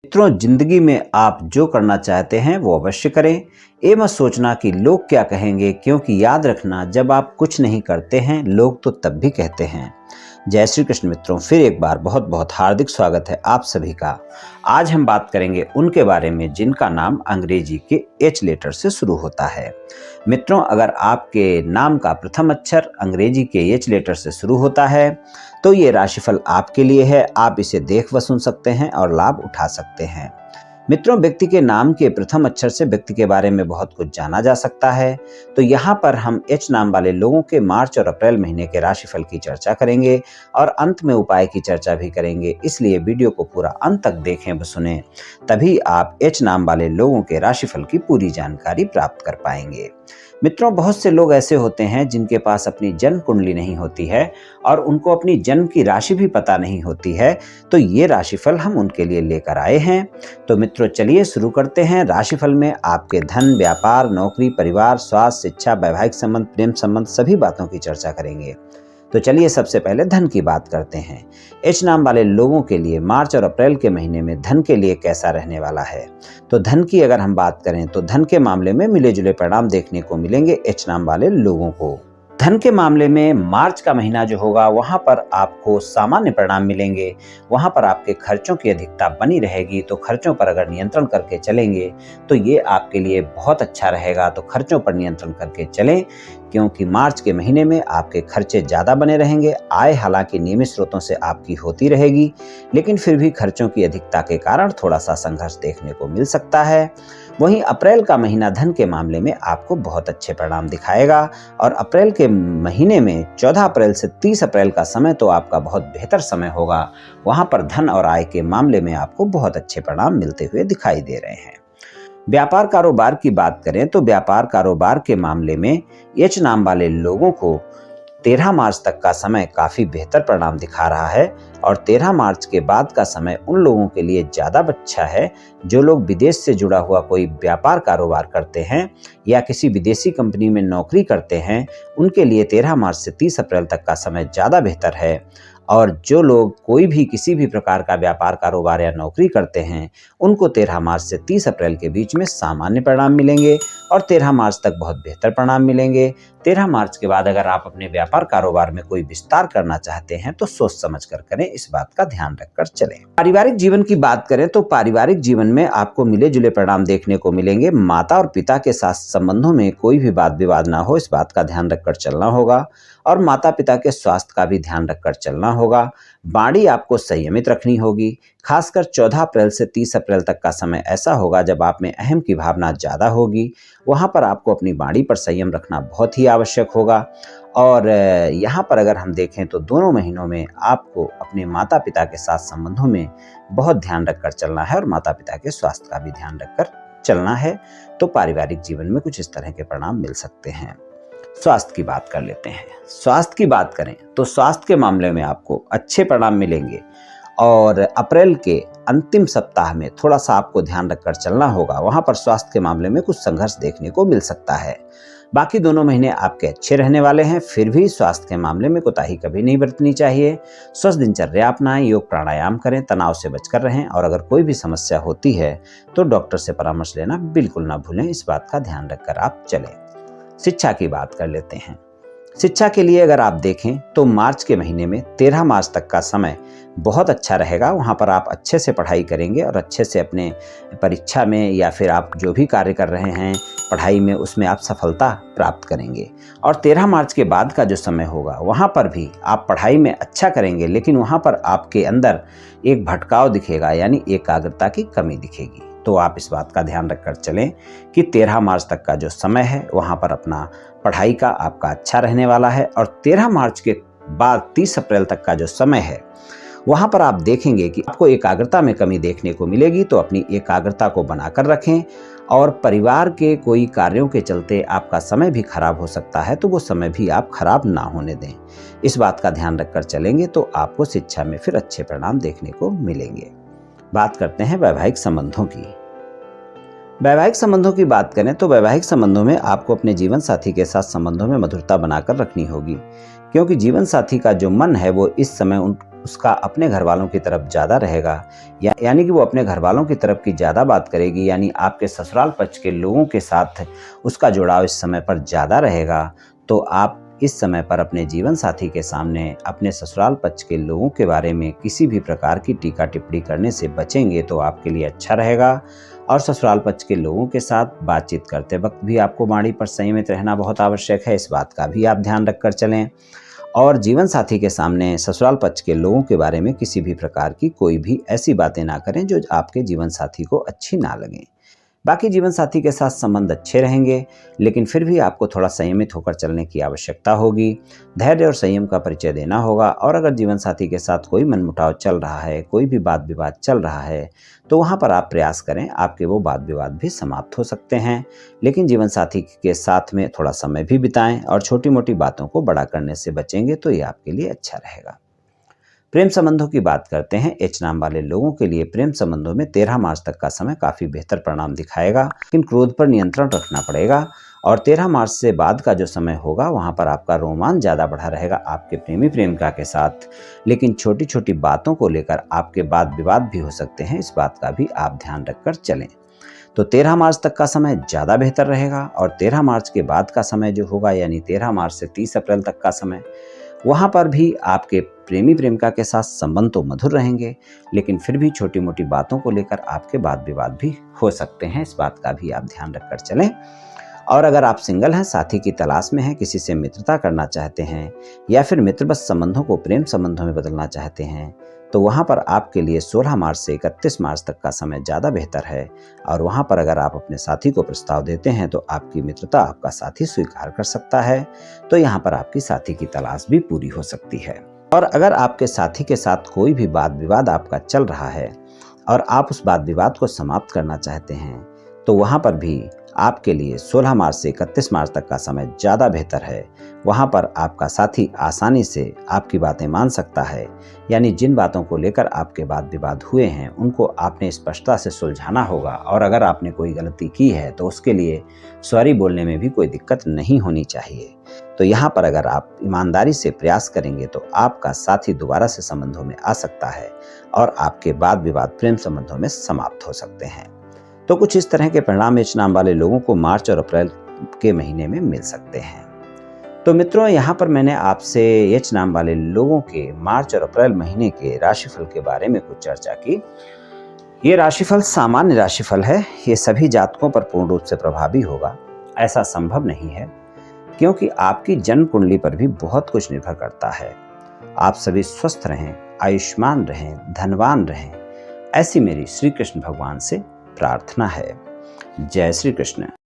मित्रों, जिंदगी में आप जो करना चाहते हैं वो अवश्य करें। ये मत सोचना कि लोग क्या कहेंगे, क्योंकि याद रखना, जब आप कुछ नहीं करते हैं लोग तो तब भी कहते हैं। जय श्री कृष्ण मित्रों, फिर एक बार बहुत बहुत हार्दिक स्वागत है आप सभी का। आज हम बात करेंगे उनके बारे में जिनका नाम अंग्रेजी के एच लेटर से शुरू होता है। मित्रों, अगर आपके नाम का प्रथम अक्षर अंग्रेजी के एच लेटर से शुरू होता है तो ये राशिफल आपके लिए है। आप इसे देख व सुन सकते हैं और लाभ उठा सकते हैं। मित्रों, व्यक्ति के नाम के प्रथम अक्षर से व्यक्ति के बारे में बहुत कुछ जाना जा सकता है। तो यहाँ पर हम एच नाम वाले लोगों के मार्च और अप्रैल महीने के राशिफल की चर्चा करेंगे और अंत में उपाय की चर्चा भी करेंगे। इसलिए वीडियो को पूरा अंत तक देखें व सुनें, तभी आप एच नाम वाले लोगों के राशिफल की पूरी जानकारी प्राप्त कर पाएंगे। मित्रों, बहुत से लोग ऐसे होते हैं जिनके पास अपनी जन्म कुंडली नहीं होती है और उनको अपनी जन्म की राशि भी पता नहीं होती है। तो ये राशिफल हम उनके लिए लेकर आए हैं। तो मित्रों, चलिए शुरू करते हैं। राशिफल में आपके धन, व्यापार, नौकरी, परिवार, स्वास्थ्य, शिक्षा, वैवाहिक संबंध, प्रेम संबंध सभी बातों की चर्चा करेंगे। तो चलिए सबसे पहले धन की बात करते हैं। एच नाम वाले लोगों के लिए मार्च और अप्रैल के महीने में धन के लिए कैसा रहने वाला है। तो धन की अगर हम बात करें तो धन के मामले में मिले जुले परिणाम देखने को मिलेंगे एच नाम वाले लोगों को। धन के मामले में मार्च का महीना जो होगा वहां पर आपको सामान्य परिणाम मिलेंगे। वहां पर आपके खर्चों की अधिकता बनी रहेगी। तो खर्चों पर अगर नियंत्रण करके चलेंगे तो ये आपके लिए बहुत अच्छा रहेगा। तो खर्चों पर नियंत्रण करके चलें, क्योंकि मार्च के महीने में आपके खर्चे ज़्यादा बने रहेंगे। आय हालांकि नियमित स्रोतों से आपकी होती रहेगी, लेकिन फिर भी खर्चों की अधिकता के कारण थोड़ा सा संघर्ष देखने को मिल सकता है। वहीं अप्रैल का महीना धन के मामले में आपको बहुत अच्छे परिणाम दिखाएगा और अप्रैल के महीने में 14 अप्रैल से 30 अप्रैल का समय तो आपका बहुत बेहतर समय होगा। वहां पर धन और आय के मामले में आपको बहुत अच्छे परिणाम मिलते हुए दिखाई दे रहे हैं। व्यापार कारोबार की बात करें तो व्यापार कारोबार के मामले में एच नाम वाले लोगों को 13 मार्च तक का समय काफी बेहतर परिणाम दिखा रहा है और 13 मार्च के बाद का समय उन लोगों के लिए ज्यादा अच्छा है जो लोग विदेश से जुड़ा हुआ कोई व्यापार कारोबार करते हैं या किसी विदेशी कंपनी में नौकरी करते हैं। उनके लिए 13 मार्च से 30 अप्रैल तक का समय ज्यादा बेहतर है। और जो लोग कोई भी किसी भी प्रकार का व्यापार कारोबार या नौकरी करते हैं उनको 13 मार्च से 30 अप्रैल के बीच में सामान्य परिणाम मिलेंगे और 13 मार्च तक बहुत बेहतर परिणाम मिलेंगे। 13 मार्च के बाद अगर आप अपने व्यापार कारोबार में कोई विस्तार करना चाहते हैं तो सोच समझ कर करें, इस बात का ध्यान रखकर चलें। पारिवारिक जीवन की बात करें तो पारिवारिक जीवन में आपको मिले जुले परिणाम देखने को मिलेंगे। माता और पिता के साथ संबंधों में कोई भी वाद विवाद ना हो, इस बात का ध्यान रखकर चलना होगा और माता पिता के स्वास्थ्य का भी ध्यान रखकर चलना होगा। वाणी आपको संयमित रखनी होगी। खासकर 14 अप्रैल से 30 अप्रैल तक का समय ऐसा होगा जब आप में अहम की भावना ज़्यादा होगी। वहाँ पर आपको अपनी वाणी पर संयम रखना बहुत ही आवश्यक होगा। और यहाँ पर अगर हम देखें तो दोनों महीनों में आपको अपने माता पिता के साथ संबंधों में बहुत ध्यान रखकर चलना है और माता पिता के स्वास्थ्य का भी ध्यान रखकर चलना है। तो पारिवारिक जीवन में कुछ इस तरह के परिणाम मिल सकते हैं। स्वास्थ्य की बात कर लेते हैं। स्वास्थ्य की बात करें तो स्वास्थ्य के मामले में आपको अच्छे परिणाम मिलेंगे और अप्रैल के अंतिम सप्ताह में थोड़ा सा आपको ध्यान रखकर चलना होगा। वहां पर स्वास्थ्य के मामले में कुछ संघर्ष देखने को मिल सकता है। बाकी दोनों महीने आपके अच्छे रहने वाले हैं। फिर भी स्वास्थ्य के मामले में कोताही कभी नहीं बरतनी चाहिए। स्वस्थ दिनचर्या अपनाएं, योग प्राणायाम करें, तनाव से बचकर रहें और अगर कोई भी समस्या होती है तो डॉक्टर से परामर्श लेना बिल्कुल ना भूलें। इस बात का ध्यान रखकर आप चलें। शिक्षा की बात कर लेते हैं। शिक्षा के लिए अगर आप देखें तो मार्च के महीने में 13 मार्च तक का समय बहुत अच्छा रहेगा। वहाँ पर आप अच्छे से पढ़ाई करेंगे और अच्छे से अपने परीक्षा में या फिर आप जो भी कार्य कर रहे हैं पढ़ाई में उसमें आप सफलता प्राप्त करेंगे। और 13 मार्च के बाद का जो समय होगा वहाँ पर भी आप पढ़ाई में अच्छा करेंगे, लेकिन वहाँ पर आपके अंदर एक भटकाव दिखेगा, यानी एकाग्रता की कमी दिखेगी। तो आप इस बात का ध्यान रखकर चलें कि 13 मार्च तक का जो समय है वहाँ पर अपना पढ़ाई का आपका अच्छा रहने वाला है। और 13 मार्च के बाद 30 अप्रैल तक का जो समय है वहाँ पर आप देखेंगे कि आपको एकाग्रता में कमी देखने को मिलेगी। तो अपनी एकाग्रता को बनाकर रखें और परिवार के कोई कार्यों के चलते आपका समय भी खराब हो सकता है, तो वो समय भी आप खराब ना होने दें। इस बात का ध्यान रखकर चलेंगे तो आपको शिक्षा में फिर अच्छे परिणाम देखने को मिलेंगे। बात करते हैं वैवाहिक संबंधों की। वैवाहिक संबंधों की बात करें तो वैवाहिक संबंधों में आपको अपने जीवन साथी के साथ संबंधों में मधुरता बनाकर रखनी होगी, क्योंकि जीवन साथी का जो मन है वो इस समय उसका अपने घर वालों की तरफ ज़्यादा रहेगा, यानी कि वो अपने घर वालों की तरफ की ज़्यादा बात करेगी, यानी आपके ससुराल पक्ष के लोगों के साथ उसका जुड़ाव इस समय पर ज़्यादा रहेगा, तो आप इस समय पर अपने जीवन साथी के सामने अपने ससुराल पक्ष के लोगों के बारे में किसी भी प्रकार की टीका टिप्पणी करने से बचेंगे तो आपके लिए अच्छा रहेगा। और ससुराल पक्ष के लोगों के साथ बातचीत करते वक्त भी आपको वाणी पर संयमित रहना बहुत आवश्यक है, इस बात का भी आप ध्यान रखकर चलें। और जीवन साथी के सामने ससुराल पक्ष के लोगों के बारे में किसी भी प्रकार की कोई भी ऐसी बातें ना करें जो आपके जीवन साथी को अच्छी ना लगें। बाकी जीवन साथी के साथ संबंध अच्छे रहेंगे, लेकिन फिर भी आपको थोड़ा संयमित होकर चलने की आवश्यकता होगी। धैर्य और संयम का परिचय देना होगा। और अगर जीवन साथी के साथ कोई मनमुटाव चल रहा है, कोई भी वाद विवाद चल रहा है, तो वहाँ पर आप प्रयास करें, आपके वो वाद विवाद भी समाप्त हो सकते हैं। लेकिन जीवन साथी के साथ में थोड़ा समय भी बिताएं और छोटी मोटी बातों को बड़ा करने से बचेंगे तो ये आपके लिए अच्छा रहेगा। प्रेम संबंधों की बात करते हैं। एच नाम वाले लोगों के लिए प्रेम संबंधों में 13 मार्च तक का समय काफी बेहतर परिणाम दिखाएगा, लेकिन क्रोध पर नियंत्रण रखना पड़ेगा। और 13 मार्च से बाद का जो समय होगा वहां पर आपका रोमांच ज्यादा बढ़ा रहेगा आपके प्रेमी प्रेमिका के साथ, लेकिन छोटी छोटी बातों को लेकर आपके वाद विवाद भी हो सकते हैं, इस बात का भी आप ध्यान रखकर चलें। तो 13 मार्च तक का समय ज़्यादा बेहतर रहेगा। और 13 मार्च के बाद का समय जो होगा, यानी 13 मार्च से 30 अप्रैल तक का समय, वहाँ पर भी आपके प्रेमी प्रेमिका के साथ संबंध तो मधुर रहेंगे, लेकिन फिर भी छोटी मोटी बातों को लेकर आपके वाद विवाद भी हो सकते हैं, इस बात का भी आप ध्यान रखकर चलें। और अगर आप सिंगल हैं, साथी की तलाश में हैं, किसी से मित्रता करना चाहते हैं या फिर मित्रवत संबंधों को प्रेम संबंधों में बदलना चाहते हैं, तो वहाँ पर आपके लिए 16 मार्च से 31 मार्च तक का समय ज़्यादा बेहतर है। और वहाँ पर अगर आप अपने साथी को प्रस्ताव देते हैं तो आपकी मित्रता आपका साथी स्वीकार कर सकता है, तो यहाँ पर आपकी साथी की तलाश भी पूरी हो सकती है। और अगर आपके साथी के साथ कोई भी वाद विवाद आपका चल रहा है और आप उस वाद विवाद को समाप्त करना चाहते हैं, तो वहाँ पर भी आपके लिए 16 मार्च से 31 मार्च तक का समय ज़्यादा बेहतर है। वहाँ पर आपका साथी आसानी से आपकी बातें मान सकता है, यानी जिन बातों को लेकर आपके वाद विवाद हुए हैं उनको आपने स्पष्टता से सुलझाना होगा। और अगर आपने कोई गलती की है तो उसके लिए सॉरी बोलने में भी कोई दिक्कत नहीं होनी चाहिए। तो यहाँ पर अगर आप ईमानदारी से प्रयास करेंगे तो आपका साथी दोबारा से संबंधों में आ सकता है और आपके वाद विवाद प्रेम संबंधों में समाप्त हो सकते हैं। तो कुछ इस तरह के परिणाम एच नाम वाले लोगों को मार्च और अप्रैल के महीने में मिल सकते हैं। तो मित्रों, यहाँ पर मैंने आपसे एच नाम वाले लोगों के मार्च और अप्रैल महीने के राशिफल के बारे में कुछ चर्चा की। ये राशिफल सामान्य राशिफल है, ये सभी जातकों पर पूर्ण रूप से प्रभावी होगा ऐसा संभव नहीं है, क्योंकि आपकी जन्म कुंडली पर भी बहुत कुछ निर्भर करता है। आप सभी स्वस्थ रहें, आयुष्मान रहें, धनवान रहें, ऐसी मेरी श्री कृष्ण भगवान से प्रार्थना है। जय श्री कृष्ण।